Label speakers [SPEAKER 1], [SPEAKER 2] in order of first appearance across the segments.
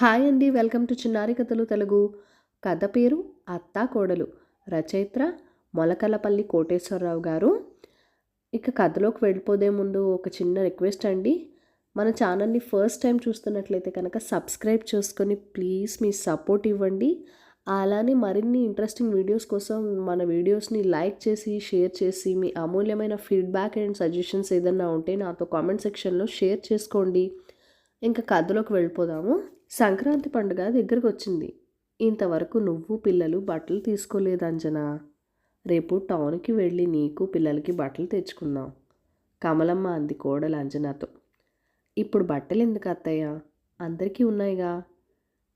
[SPEAKER 1] Hi అండి, welcome to చిన్నారి కథలు తెలుగు. కథ పేరు అత్తా కోడలు. రచయిత్ర మొలకలపల్లి కోటేశ్వరరావు గారు. ఇక కథలోకి వెళ్ళిపోదే ముందు ఒక చిన్న రిక్వెస్ట్ అండి. మన ఛానల్ని ఫస్ట్ టైం చూస్తున్నట్లయితే కనుక సబ్స్క్రైబ్ చేసుకొని ప్లీజ్ మీ సపోర్ట్ ఇవ్వండి. అలానే మరిన్ని ఇంట్రెస్టింగ్ వీడియోస్ కోసం మన వీడియోస్ని లైక్ చేసి షేర్ చేసి మీ అమూల్యమైన ఫీడ్బ్యాక్ అండ్ సజెషన్స్ ఏదన్నా ఉంటే నాతో కామెంట్ సెక్షన్లో షేర్ చేసుకోండి. ఇంకా కథలోకి వెళ్ళిపోదాము. సంక్రాంతి పండుగ దగ్గరకు వచ్చింది. ఇంతవరకు నువ్వు పిల్లలు బట్టలు తీసుకోలేదు అంజనా. రేపు టౌన్కి వెళ్ళి నీకు పిల్లలకి బట్టలు తెచ్చుకుందాం, కమలమ్మ అంది కోడలు అంజనాతో. ఇప్పుడు బట్టలు ఎందుకు అత్తయ్య, అందరికీ ఉన్నాయిగా.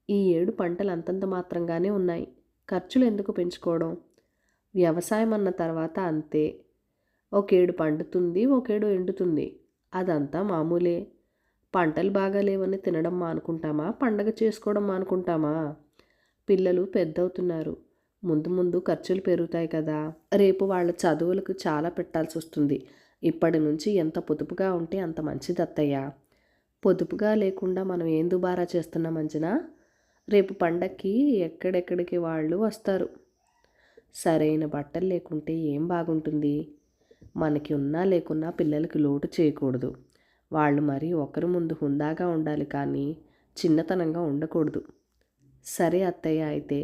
[SPEAKER 1] ఈ ఏడు పంటలు అంతంత మాత్రంగానే ఉన్నాయి, ఖర్చులు ఎందుకు పెంచుకోవడం. వ్యవసాయం అన్న తర్వాత అంతే, ఒకేడు పండుతుంది ఒకేడు ఎండుతుంది, అదంతా మామూలే. పంటలు బాగా లేవని తినడం మానుకుంటామా, పండగ చేసుకోవడం మానుకుంటామా. పిల్లలు పెద్దవుతున్నారు, ముందు ముందు ఖర్చులు పెరుగుతాయి కదా. రేపు వాళ్ళ చదువులకు చాలా పెట్టాల్సి వస్తుంది. ఇప్పటి నుంచి ఎంత పొదుపుగా ఉంటే అంత మంచిది అత్తయ్య. పొదుపుగా లేకుండా మనం ఏం దుబారా చేస్తున్నాం అంజనా. రేపు పండక్కి ఎక్కడెక్కడికి వాళ్ళు వస్తారు. సరైన బట్టలు లేకుంటే ఏం బాగుంటుంది. మనకి ఉన్నా లేకున్నా పిల్లలకి లోటు చేయకూడదు. వాళ్ళు మరి ఒకరి ముందు హుందాగా ఉండాలి కానీ చిన్నతనంగా ఉండకూడదు. సరే అత్తయ్య, అయితే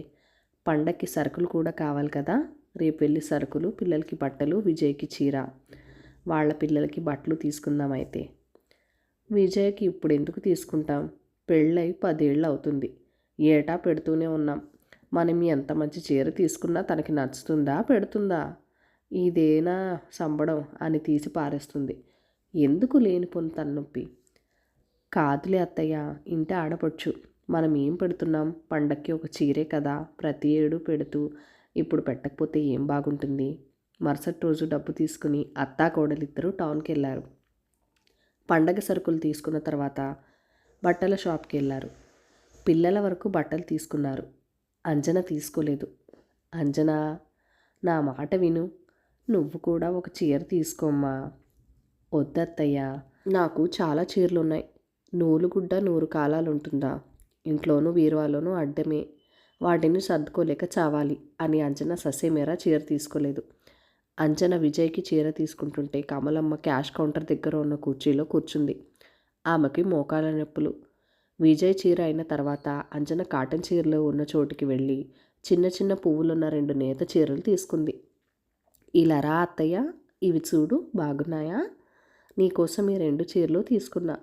[SPEAKER 1] పండక్కి సరుకులు కూడా కావాలి కదా. రేపు వెళ్ళి సరుకులు, పిల్లలకి బట్టలు, విజయ్కి చీర, వాళ్ళ పిల్లలకి బట్టలు తీసుకుందాం. అయితే విజయ్కి ఇప్పుడు ఎందుకు తీసుకుంటాం, పెళ్ళై 10 ఏళ్ళు అవుతుంది, ఏటా పెడుతూనే ఉన్నాం. మనం ఎంత మంచి చీర తీసుకున్నా తనకి నచ్చుతుందా, పెడుతుందా. ఇదేనా సంబడం అని తీసి పారేస్తుంది. ఎందుకు లేనిపోని తలనొప్పి. కాదులే అత్తయ్య, ఇంటి ఆడపడుచు, మనం ఏం పెడుతున్నాం, పండక్కి ఒక చీరే కదా, ప్రతి ఏడు పెడుతూ ఇప్పుడు పెట్టకపోతే ఏం బాగుంటుంది. మరుసటి రోజు డబ్బు తీసుకుని అత్తా కోడలిద్దరూ టౌన్కి వెళ్ళారు. పండగ సరుకులు తీసుకున్న తర్వాత బట్టల షాప్కి వెళ్ళారు. పిల్లల వరకు బట్టలు తీసుకున్నారు. అంజన తీసుకోలేదు. అంజనా, నా మాట విను, నువ్వు కూడా ఒక చీర తీసుకోమ్మా. వద్దత్తయ్య, నాకు చాలా చీరలు ఉన్నాయి. నూలుగుడ్డ 100 కాలాలు ఉంటుందా, ఇంట్లోనూ వీరువాలోనూ అడ్డమే, వాటిని సర్దుకోలేక చావాలి అని అంజన ససేమేరా చీర తీసుకోలేదు. అంజన విజయ్కి చీర తీసుకుంటుంటే కమలమ్మ క్యాష్ కౌంటర్ దగ్గర ఉన్న కుర్చీలో కూర్చుంది. ఆమెకి మోకాల నొప్పులు. విజయ్ చీర అయిన తర్వాత అంజన కాటన్ చీరలో ఉన్న చోటుకి వెళ్ళి చిన్న చిన్న పువ్వులున్న 2 నేత చీరలు తీసుకుంది. ఇలా రా అత్తయ్య, ఇవి చూడు బాగున్నాయా, నీకోసం ఈ 2 చీరలు తీసుకున్నా.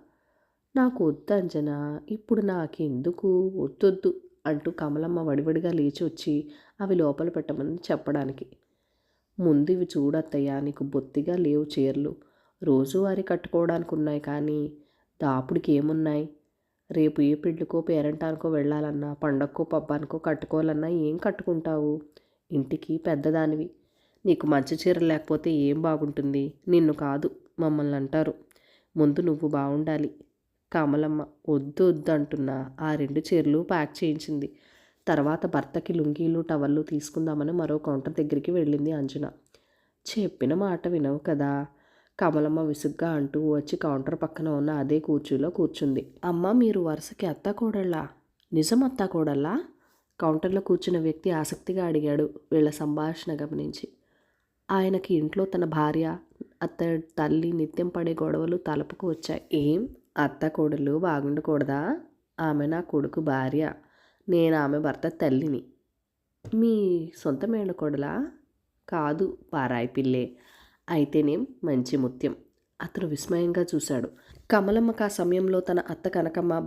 [SPEAKER 1] నాకు వద్దు అంజనా, ఇప్పుడు నాకెందుకు, వద్దొద్దు అంటూ కమలమ్మ వడివడిగా లేచి వచ్చి అవి లోపల పెట్టమని చెప్పడానికి. ముందు ఇవి చూడత్తయ్య, నీకు బొత్తిగా లేవు చీరలు, రోజువారీ కట్టుకోవడానికి ఉన్నాయి కానీ దాపుడికి ఏమున్నాయి. రేపు ఏ పెళ్ళికో పేరంటానికో వెళ్ళాలన్నా, పండక్కో పబ్బానికో కట్టుకోవాలన్నా ఏం కట్టుకుంటావు. ఇంటికి పెద్దదానివి, నీకు మంచి చీర లేకపోతే ఏం బాగుంటుంది. నిన్ను కాదు మమ్మల్ని అంటారు. ముందు నువ్వు బాగుండాలి. కమలమ్మ వద్దు వద్దు అంటున్నా ఆ 2 చీరలు ప్యాక్ చేయించింది. తర్వాత భర్తకి లుంగీలు, టవళ్ళు తీసుకుందామని మరో కౌంటర్ దగ్గరికి వెళ్ళింది అంజన. చెప్పిన మాట వినవు కదా, కమలమ్మ విసుగ్గా అంటూ వచ్చి కౌంటర్ పక్కన ఉన్న అదే కుర్చీలో కూర్చుంది. అమ్మ, మీరు వరుసకి అత్తా కోడళ్ళా? నిజం అత్తా కోడళ్ళా? కౌంటర్లో కూర్చున్న వ్యక్తి ఆసక్తిగా అడిగాడు వీళ్ళ సంభాషణ గమనించి. ఆయనకి ఇంట్లో తన భార్య, అత్తడి తల్లి నిత్యం పడే గొడవలు తలపుకు వచ్చాయి. ఏం, అత్త కోడలు బాగుండకూడదా? ఆమె నా కొడుకు భార్య, నేను ఆమె భర్త తల్లిని. మీ సొంత మేనకోడలా? కాదు, పారాయి పిల్లే. అయితేనేం మంచి ముత్యం. అతను విస్మయంగా చూశాడు. కమలమ్మకు ఆ సమయంలో తన అత్త కనకమ్మ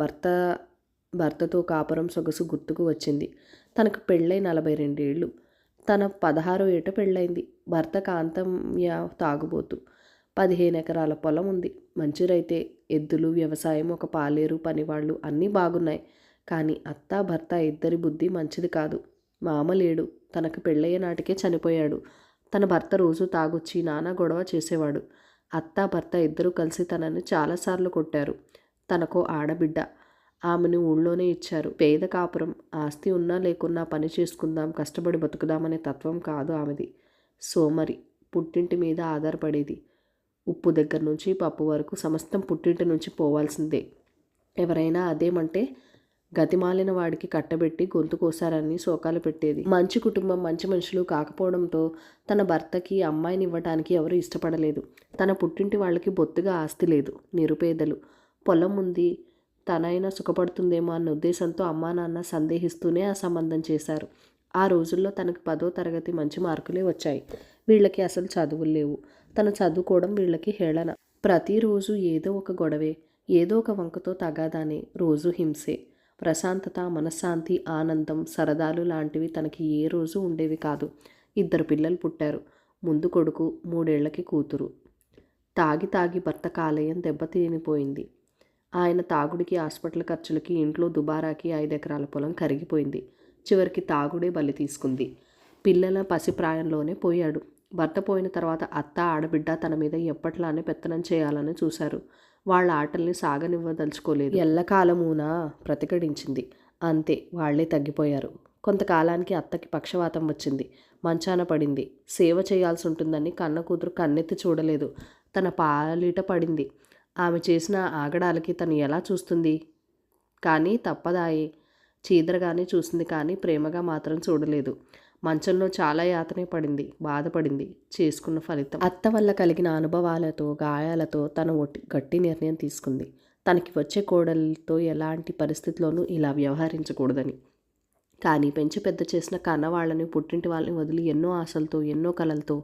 [SPEAKER 1] భర్తతో కాపురం సొగసు గుర్తుకు వచ్చింది. తనకు పెళ్ళై 42 ఏళ్ళు. తన 16వ ఏట పెళ్ళైంది. భర్త కాంతమ్య తాగుబోతు. 15 ఎకరాల పొలం ఉంది. మంచి రైతే. ఎద్దులు, వ్యవసాయం, ఒక పాలేరు, పనివాళ్ళు అన్నీ బాగున్నాయి. కానీ అత్తా భర్త ఇద్దరి బుద్ధి మంచిది కాదు. మామ లేడు, తనకు పెళ్ళయ్యే నాటికే చనిపోయాడు. తన భర్త రోజు తాగొచ్చి నానా గొడవ చేసేవాడు. అత్తా భర్త ఇద్దరూ కలిసి తనని చాలాసార్లు కొట్టారు. తనకో ఆడబిడ్డ, ఆమెను ఊళ్ళోనే ఇచ్చారు. పేద కాపురం, ఆస్తి ఉన్నా లేకున్నా పని చేసుకుందాం, కష్టపడి బతుకుదామనే తత్వం కాదు ఆమెది. సోమరి, పుట్టింటి మీద ఆధారపడేది. ఉప్పు దగ్గర నుంచి పప్పు వరకు సమస్తం పుట్టింటి నుంచి పోవాల్సిందే. ఎవరైనా అదేమంటే గతిమాలిన వాడికి కట్టబెట్టి గొంతు కోసారని శోకాలు పెట్టేది. మంచి కుటుంబం, మంచి మనుషులు కాకపోవడంతో తన భర్తకి అమ్మాయిని ఇవ్వటానికి ఎవరు ఇష్టపడలేదు. తన పుట్టింటి వాళ్ళకి బొత్తుగా ఆస్తి లేదు, నిరుపేదలు. పొలం ఉంది, తనైనా సుఖపడుతుందేమో అన్న ఉద్దేశంతో అమ్మా నాన్న సందేహిస్తూనే ఆ సంబంధం చేశారు. ఆ రోజుల్లో తనకి 10వ తరగతి మంచి మార్కులే వచ్చాయి. వీళ్ళకి అసలు చదువులు లేవు. తను చదువుకోవడం వీళ్ళకి హేళన. ప్రతిరోజు ఏదో ఒక గొడవే, ఏదో ఒక వంకతో తగాదానే, రోజు హింసే. ప్రశాంతత, మనశ్శాంతి, ఆనందం, సరదాలు లాంటివి తనకి ఏ రోజు ఉండేవి కాదు. 2 పిల్లలు పుట్టారు. ముందు కొడుకు, 3 ఏళ్లకి కూతురు. తాగి తాగి భర్త కాలేయం దెబ్బతినిపోయింది. ఆయన తాగుడికి, హాస్పిటల్ ఖర్చులకి, ఇంట్లో దుబారాకి 5 ఎకరాల పొలం కరిగిపోయింది. చివరికి తాగుడే బలి తీసుకుంది. పిల్లల పసిప్రాయంలోనే పోయాడు. భర్త పోయిన తర్వాత అత్త, ఆడబిడ్డ తన మీద ఎప్పట్లానే పెత్తనం చేయాలని చూశారు. వాళ్ళ ఆటల్ని సాగనివ్వదలుచుకోలేదు. ఎల్లకాలమునా ప్రతిఘటించింది. అంతే, వాళ్లే తగ్గిపోయారు. కొంతకాలానికి అత్తకి పక్షవాతం వచ్చింది. మంచాన పడింది. సేవ చేయాల్సి ఉంటుందని కన్న కూతురు కన్నెత్తి చూడలేదు. తన పాలిట పడింది. ఆమె చేసిన ఆగడాలకి తను ఎలా చూస్తుంది? కానీ తప్పదాయే. చీదరగానే చూసింది కానీ ప్రేమగా మాత్రం చూడలేదు. మంచంలో చాలా యాతనే పడింది, బాధపడింది. చేసుకున్న ఫలితం. అత్త వల్ల కలిగిన అనుభవాలతో, గాయాలతో తను గట్టి నిర్ణయం తీసుకుంది. తనకి వచ్చే కోడలతో ఎలాంటి పరిస్థితిలోనూ ఇలా వ్యవహరించకూడదని. కానీ పెంచి పెద్ద చేసిన కన్నవాళ్ళని, పుట్టింటి వాళ్ళని వదిలి ఎన్నో ఆశలతో, ఎన్నో కలలతో,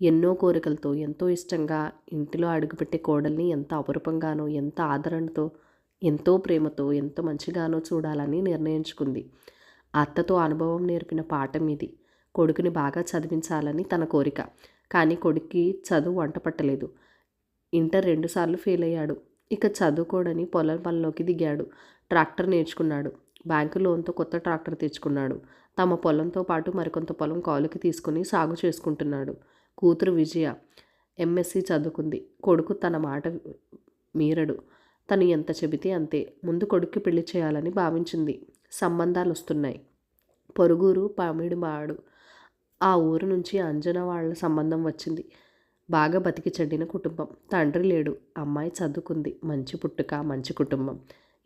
[SPEAKER 1] ఎన్నో కోరికలతో, ఎంతో ఇష్టంగా ఇంటిలో అడుగుపెట్టే కోడల్ని ఎంత అపురూపంగానో, ఎంత ఆదరణతో, ఎంతో ప్రేమతో, ఎంత మంచిగానో చూడాలని నిర్ణయించుకుంది. అత్తతో అనుభవం నేర్పిన పాఠం ఇది. కొడుకుని బాగా చదివించాలని తన కోరిక. కానీ కొడుక్కి చదువు వంట పట్టలేదు. ఇంటర్ 2 సార్లు ఫెయిల్ అయ్యాడు. ఇక చదువుకోడని పొలం పనిలోకి దిగాడు. ట్రాక్టర్ నేర్చుకున్నాడు. బ్యాంకు లోన్తో కొత్త ట్రాక్టర్ తెచ్చుకున్నాడు. తమ పొలంతో పాటు మరికొంత పొలం కౌలుకి తీసుకుని సాగు చేసుకుంటున్నాడు. కూతురు విజయ ఎంఎస్సి చదువుకుంది. కొడుకు తన మాట మీరడు. తను ఎంత చెబితే అంతే. ముందు కొడుక్కి పెళ్లి చేయాలని భావించింది. సంబంధాలు వస్తున్నాయి. పొరుగురు పమిడివాడు. ఆ ఊరు నుంచి అంజన వాళ్ళ సంబంధం వచ్చింది. బాగా బతికి చెడ్డిన కుటుంబం. తండ్రి లేడు. అమ్మాయి చదువుకుంది. మంచి పుట్టుక, మంచి కుటుంబం.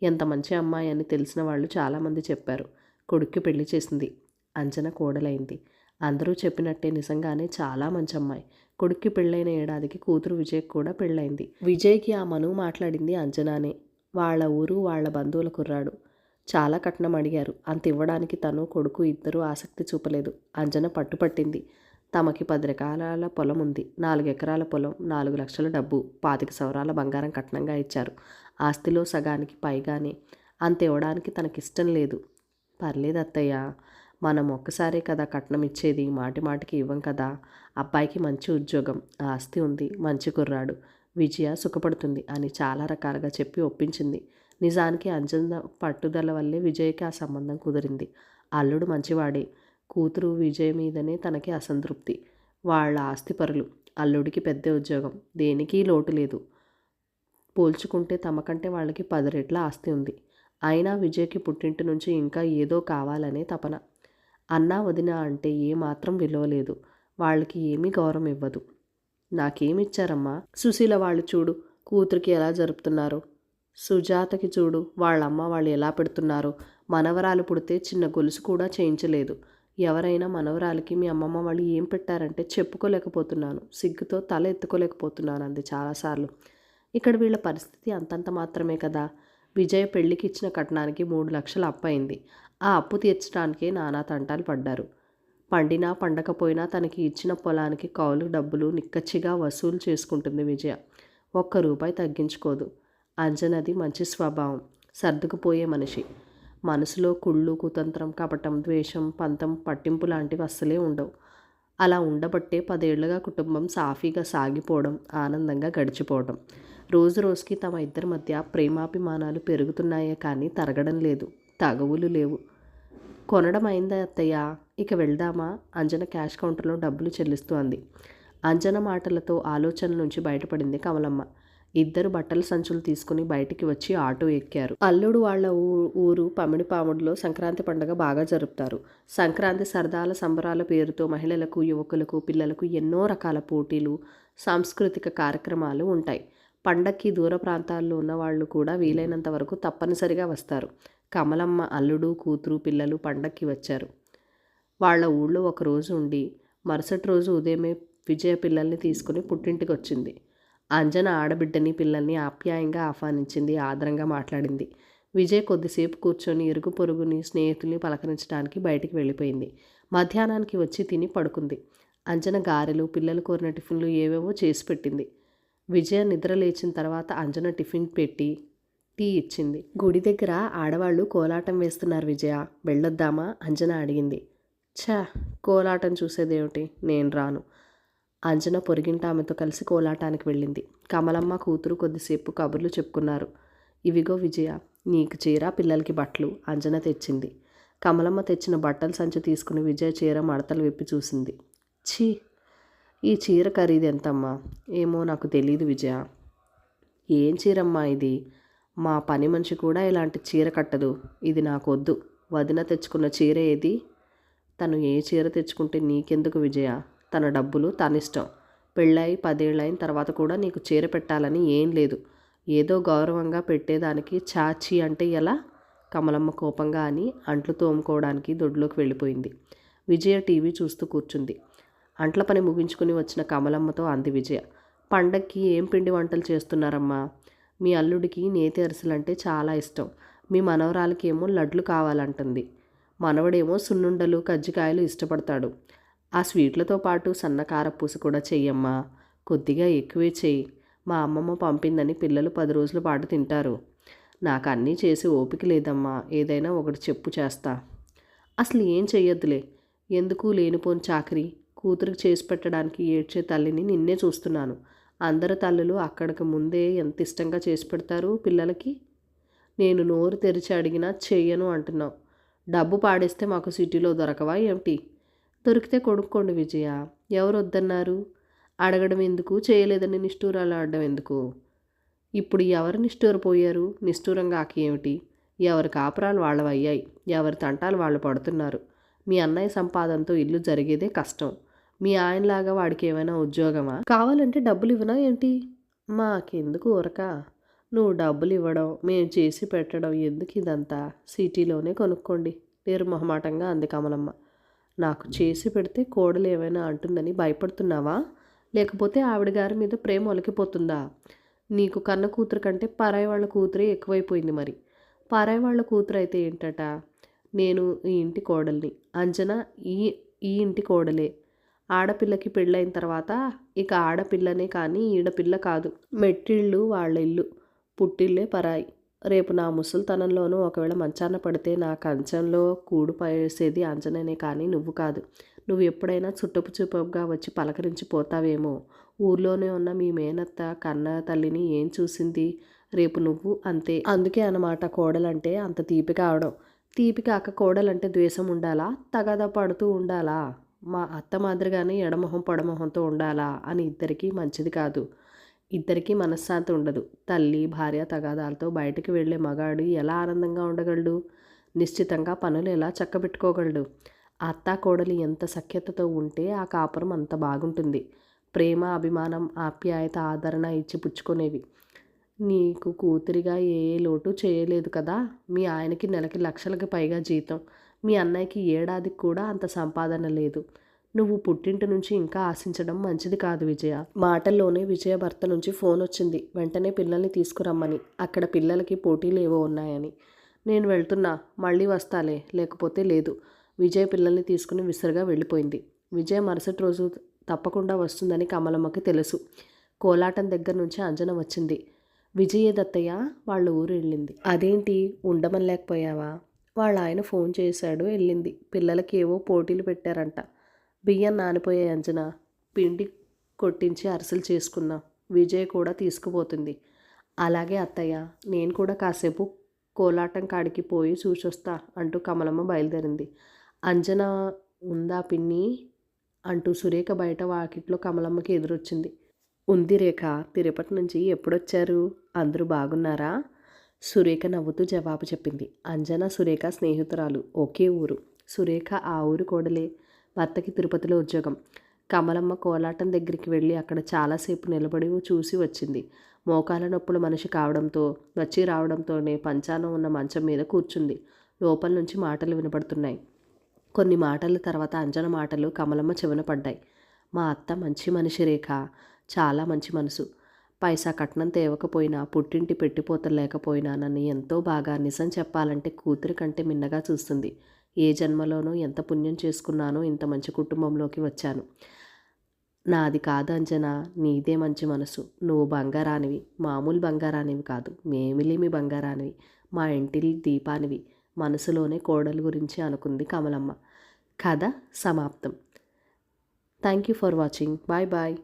[SPEAKER 1] ఎంత మంచి అమ్మాయి అని తెలిసిన వాళ్ళు చాలామంది చెప్పారు. కొడుక్కి పెళ్లి చేసింది. అంజన కోడలైంది. అందరూ చెప్పినట్టే నిజంగానే చాలా మంచి అమ్మాయి. కొడుక్కి పెళ్ళైన ఏడాదికి కూతురు విజయ్కి కూడా పెళ్ళైంది. విజయ్కి ఆ మనువు మాట్లాడింది అంజనానే. వాళ్ళ ఊరు, వాళ్ళ బంధువుల కుర్రాడు. చాలా కట్నం అడిగారు. అంత ఇవ్వడానికి తను, కొడుకు ఇద్దరూ ఆసక్తి చూపలేదు. అంజన పట్టుపట్టింది. తమకి 10 ఎకరాల పొలం ఉంది. 4 ఎకరాల పొలం, 4 లక్షల డబ్బు, 25 సవరాల బంగారం కట్నంగా ఇచ్చారు. ఆస్తిలో సగానికి పైగానే. అంత ఇవ్వడానికి తనకిష్టం లేదు. పర్లేదు అత్తయ్య, మనం ఒక్కసారే కదా కట్నం ఇచ్చేది, మాటి మాటికి ఇవ్వం కదా. అబ్బాయికి మంచి ఉద్యోగం, ఆస్తి ఉంది, మంచి కుర్రాడు, విజయ సుఖపడుతుంది అని చాలా రకాలుగా చెప్పి ఒప్పించింది. నిజానికి అంజన పట్టుదల వల్లే విజయ్కి ఆ సంబంధం కుదిరింది. అల్లుడు మంచివాడే. కూతురు విజయ్ మీదనే తనకి అసంతృప్తి. వాళ్ళ ఆస్తిపరులు. అల్లుడికి పెద్ద ఉద్యోగం. దేనికి లోటు లేదు. పోల్చుకుంటే తమకంటే వాళ్ళకి 10 రెట్ల ఆస్తి ఉంది. అయినా విజయ్కి పుట్టింటి నుంచి ఇంకా ఏదో కావాలనే తపన. అన్నా వదిన అంటే ఏమాత్రం విలువ లేదు. వాళ్ళకి ఏమీ గౌరవం ఇవ్వదు. నాకేమిచ్చారమ్మా? సుశీల వాళ్ళు చూడు కూతురికి ఎలా జరుపుతున్నారు. సుజాతకి చూడు వాళ్ళమ్మ వాళ్ళు ఎలా పెడుతున్నారు. మనవరాలు పుడితే చిన్న గొలుసు కూడా చేయించలేదు. ఎవరైనా మనవరాలకి మీ అమ్మమ్మ వాళ్ళు ఏం పెట్టారంటే చెప్పుకోలేకపోతున్నాను. సిగ్గుతో తల ఎత్తుకోలేకపోతున్నాను అంది చాలాసార్లు. ఇక్కడ వీళ్ళ పరిస్థితి అంతంత మాత్రమే కదా. విజయ్ పెళ్లికి ఇచ్చిన కట్నానికి 3 లక్షలు అప్పయింది. ఆ అప్పు తీర్చడానికే నానా తంటాలు పడ్డారు. పండినా పండకపోయినా తనకి ఇచ్చిన పొలానికి కౌలు డబ్బులు నిక్కచ్చిగా వసూలు చేసుకుంటుంది విజయ. ₹1 తగ్గించుకోదు. అంజనది మంచి స్వభావం, సర్దుకుపోయే మనిషి. మనసులో కుళ్ళు, కుతంత్రం, కపటం, ద్వేషం, పంతం, పట్టింపు లాంటివి అస్సలే ఉండవు. అలా ఉండబట్టే 10 ఏళ్లుగా కుటుంబం సాఫీగా సాగిపోవడం, ఆనందంగా గడిచిపోవడం. రోజు రోజుకి తమ ఇద్దరి మధ్య ప్రేమాభిమానాలు పెరుగుతున్నాయే కానీ తరగడం లేదు. తగవులు లేవు. కొనడం అయిందా అత్తయ్య? ఇక వెళ్దామా? అంజన క్యాష్ కౌంటర్లో డబ్బులు చెల్లిస్తూ అంది. అంజన మాటలతో ఆలోచన నుంచి బయటపడింది కమలమ్మ. ఇద్దరు బట్టల సంచులు తీసుకుని బయటికి వచ్చి ఆటో ఎక్కారు. అల్లుడు వాళ్ళ ఊరు పమిడిపాముడిలో సంక్రాంతి పండుగ బాగా జరుపుతారు. సంక్రాంతి సరదాల సంబరాల పేరుతో మహిళలకు, యువకులకు, పిల్లలకు ఎన్నో రకాల పోటీలు, సాంస్కృతిక కార్యక్రమాలు ఉంటాయి. పండక్కి దూర ప్రాంతాల్లో ఉన్న వాళ్ళు కూడా వీలైనంత వరకు తప్పనిసరిగా వస్తారు. కమలమ్మ అల్లుడు కూతురు పిల్లలు పండక్కి వచ్చారు. వాళ్ళ ఊళ్ళో ఒకరోజు ఉండి మరుసటి రోజు ఉదయమే విజయ పిల్లల్ని తీసుకుని పుట్టింటికి వచ్చింది. అంజన ఆడబిడ్డని పిల్లల్ని ఆప్యాయంగా ఆహ్వానించింది, ఆదరంగా మాట్లాడింది. విజయ్ కొద్దిసేపు కూర్చొని ఇరుగు పొరుగుని స్నేహితుల్ని పలకరించడానికి బయటికి వెళ్ళిపోయింది. మధ్యాహ్నానికి వచ్చి తిని పడుకుంది. అంజన గారెలు, పిల్లలు కోరిన టిఫిన్లు ఏవేవో చేసి పెట్టింది. విజయ నిద్ర లేచిన తర్వాత అంజన టిఫిన్ పెట్టి టీ ఇచ్చింది. గుడి దగ్గర ఆడవాళ్ళు కోలాటం వేస్తున్నారు విజయ, వెళ్ళొద్దామా? అంజన అడిగింది. ఛా, కోలాటం చూసేదేమిటి, నేను రాను. అంజన పొరిగింట ఆమెతో కలిసి కోలాటానికి వెళ్ళింది. కమలమ్మ కూతురు కొద్దిసేపు కబుర్లు చెప్పుకున్నారు. ఇవిగో విజయ, నీకు చీర, పిల్లలకి బట్టలు అంజన తెచ్చింది. కమలమ్మ తెచ్చిన బట్టల సంచి తీసుకుని విజయ చీర మడతలు విప్పి చూసింది. ఛీ, ఈ చీర ఖరీదు ఎంతమ్మా? ఏమో నాకు తెలీదు విజయ. ఏం చీరమ్మా ఇది? మా పని మనిషి కూడా ఇలాంటి చీర కట్టదు. ఇది నాకొద్దు. వదిన తెచ్చుకున్న చీర ఏది? తను ఏ చీర తెచ్చుకుంటే నీకెందుకు విజయ? తన డబ్బులు తనిష్టం. పెళ్ళై 10 ఏళ్ళైన తర్వాత కూడా నీకు చీర పెట్టాలని ఏం లేదు. ఏదో గౌరవంగా పెట్టేదానికి చాచి అంటే ఎలా? కమలమ్మ కోపంగా అని అంట్లు తోముకోవడానికి దొడ్లోకి వెళ్ళిపోయింది. విజయ టీవీ చూస్తూ కూర్చుంది. అంట్ల పని ముగించుకుని వచ్చిన కమలమ్మతో అంది విజయ. పండక్కి ఏం పిండి వంటలు చేస్తున్నారమ్మా? మీ అల్లుడికి నేతి అరిసెలంటే చాలా ఇష్టం. మీ మనవరాలకి ఏమో లడ్లు కావాలంటుంది. మనవడేమో సున్నుండలు, కజ్జికాయలు ఇష్టపడతాడు. ఆ స్వీట్లతో పాటు సన్న కారపూస కూడా చెయ్యమ్మా. కొద్దిగా ఎక్కువే చెయ్యి. మా అమ్మమ్మ పంపిందని పిల్లలు 10 రోజుల పాటు తింటారు. నాకు అన్నీ చేసి ఓపిక లేదమ్మా. ఏదైనా ఒకటి చెప్పు చేస్తా. అసలు ఏం చెయ్యొద్దులే. ఎందుకు లేనిపోని చాకరీ? కూతురికి చేసి పెట్టడానికి ఏడ్చే తల్లిని నిన్నే చూస్తున్నాను. అందరు తల్లులు అక్కడికి ముందే ఎంత ఇష్టంగా చేసి పెడతారు పిల్లలకి. నేను నోరు తెరిచి అడిగినా చెయ్యను అంటున్నావు. డబ్బు పాడేస్తే మాకు సిటీలో దొరకవా ఏమిటి? దొరికితే కొనుక్కోండి విజయ. ఎవరు వద్దన్నారు? అడగడం ఎందుకు, చేయలేదని నిష్ఠూరాలు ఆడడం ఎందుకు? ఇప్పుడు ఎవరు నిష్ఠూరపోయారు? నిష్ఠూరంగా ఏమిటి? ఎవరి కాపురాలు వాళ్ళవయ్యాయి, ఎవరి తంటాలు వాళ్ళు పడుతున్నారు. మీ అన్నయ్య సంపాదనతో ఇల్లు జరిగేదే కష్టం. మీ ఆయనలాగా వాడికి ఏమైనా ఉద్యోగమా? కావాలంటే డబ్బులు ఇవ్వనా ఏంటి? మాకెందుకు ఊరక? నువ్వు డబ్బులు ఇవ్వడం, మేము చేసి పెట్టడం ఎందుకు ఇదంతా? సిటీలోనే కొనుక్కోండి నిర్మొహమాటంగా అంది కమలమ్మ. నాకు చేసి పెడితే కోడలు ఏమైనా అంటుందని భయపడుతున్నావా? లేకపోతే ఆవిడ గారి మీద ప్రేమ ఒలికిపోతుందా? నీకు కన్న కూతురు కంటే పరాయి వాళ్ళ కూతురే ఎక్కువైపోయింది మరి. పరాయి వాళ్ళ కూతురు అయితే ఏంటట? నేను ఈ ఇంటి కోడల్ని, అంజన ఈ ఈ ఇంటి కోడలే. ఆడపిల్లకి పెళ్ళైన తర్వాత ఇక ఆడపిల్లనే కానీ ఈడపిల్ల కాదు. మెట్టిళ్ళు వాళ్ళ ఇల్లు, పుట్టిల్లే పరాయి. రేపు నా ముసలితనంలోనూ ఒకవేళ మంచాన పడితే నా కంచంలో కూడు పడేసేది అంజననే కానీ నువ్వు కాదు. నువ్వు ఎప్పుడైనా చుట్టపు చూపుగా వచ్చి పలకరించి పోతావేమో. ఊర్లోనే ఉన్న మీ మేనత్త కన్న తల్లిని ఏం చూసింది? రేపు నువ్వు అంతే. అందుకే అన్నమాట కోడలంటే అంత తీపి కావడం. తీపి కాక కోడలంటే ద్వేషం ఉండాలా? తగాదా పడుతూ ఉండాలా? మా అత్త మాదిరిగానే ఎడమొహం పొడమొహంతో ఉండాలా అని ఇద్దరికీ మంచిది కాదు. ఇద్దరికీ మనశ్శాంతి ఉండదు. తల్లి భార్య తగాదాలతో బయటికి వెళ్ళే మగాడు ఎలా ఆనందంగా ఉండగలడు? నిశ్చితంగా పనులు ఎలా చక్కబెట్టుకోగలడు? అత్త కోడలి ఎంత సఖ్యతతో ఉంటే ఆ కాపురం అంత బాగుంటుంది. ప్రేమ, అభిమానం, ఆప్యాయత, ఆదరణ ఇచ్చి పుచ్చుకునేవి. నీకు కూతురిగా ఏ లోటు చేయలేదు కదా. మీ ఆయనకి నెలకి లక్షలకు పైగా జీతం. మీ అన్నయ్యకి ఏడాదికి కూడా అంత సంపాదన లేదు. నువ్వు పుట్టింటి నుంచి ఇంకా ఆశించడం మంచిది కాదు విజయ. మాటల్లోనే విజయ భర్త నుంచి ఫోన్ వచ్చింది. వెంటనే పిల్లల్ని తీసుకురమ్మని. అక్కడ పిల్లలకి పోటీలు ఏవో ఉన్నాయని. నేను వెళ్తున్నా, మళ్ళీ వస్తాలే, లేకపోతే లేదు. విజయ్ పిల్లల్ని తీసుకుని విసురుగా వెళ్ళిపోయింది. విజయ మరుసటి రోజు తప్పకుండా వస్తుందని కమలమ్మకి తెలుసు. కోలాటం దగ్గర నుంచి అంజన వచ్చింది. విజయదత్తయ్య వాళ్ళ ఊరు వెళ్ళింది. అదేంటి ఉండమనలేకపోయావా? వాళ్ళ ఆయన ఫోన్ చేశాడు, వెళ్ళింది. పిల్లలకి ఏవో పోటీలు పెట్టారంట. బియ్యం నానిపోయాయి అంజన. పిండి కొట్టించి అరిసెలు చేసుకుందాం. విజయ్ కూడా తీసుకుపోతుంది. అలాగే అత్తయ్య, నేను కూడా కాసేపు కోలాటం కాడికి పోయి చూసొస్తా అంటూ కమలమ్మ బయలుదేరింది. అంజన ఉందా పిన్ని అంటూ సురేఖ బయట వాకిట్లో కమలమ్మకి ఎదురొచ్చింది. ఉంది రేఖ, తిరుపతి నుంచి ఎప్పుడొచ్చారు? అందరూ బాగున్నారా? సురేఖ నవ్వుతూ జవాబు చెప్పింది. అంజన సురేఖ స్నేహితురాలు, ఒకే ఊరు. సురేఖ ఆ ఊరు కోడలే. భర్తకి తిరుపతిలో ఉద్యోగం. కమలమ్మ కోలాటం దగ్గరికి వెళ్ళి అక్కడ చాలాసేపు నిలబడి చూసి వచ్చింది. మోకాల నొప్పులు మనిషి కావడంతో వచ్చి రావడంతోనే పంచాన ఉన్న మంచం మీద కూర్చుంది. లోపల నుంచి మాటలు వినపడుతున్నాయి. కొన్ని మాటల తర్వాత అంజన మాటలు కమలమ్మ చెవిన పడ్డాయి. మా అత్త మంచి మనిషి రేఖ, చాలా మంచి మనసు. పైసా కట్నం తేవకపోయినా, పుట్టింటి పెట్టిపోతలు లేకపోయినా నన్ను ఎంతో బాగా, నిజం చెప్పాలంటే కూతురి కంటే మిన్నగా చూస్తుంది. ఏ జన్మలోనో ఎంత పుణ్యం చేసుకున్నానో ఇంత మంచి కుటుంబంలోకి వచ్చాను. నాది కాదు అంజనా, నీదే మంచి మనసు. నువ్వు బంగారానివి, మామూలు బంగారానివి కాదు, మేమిలేమి బంగారానివి, మా ఇంటి దీపానివి. మనసులోనే కోడలు గురించి అనుకుంది కమలమ్మ. కథ సమాప్తం. Thank you for watching. Bye bye.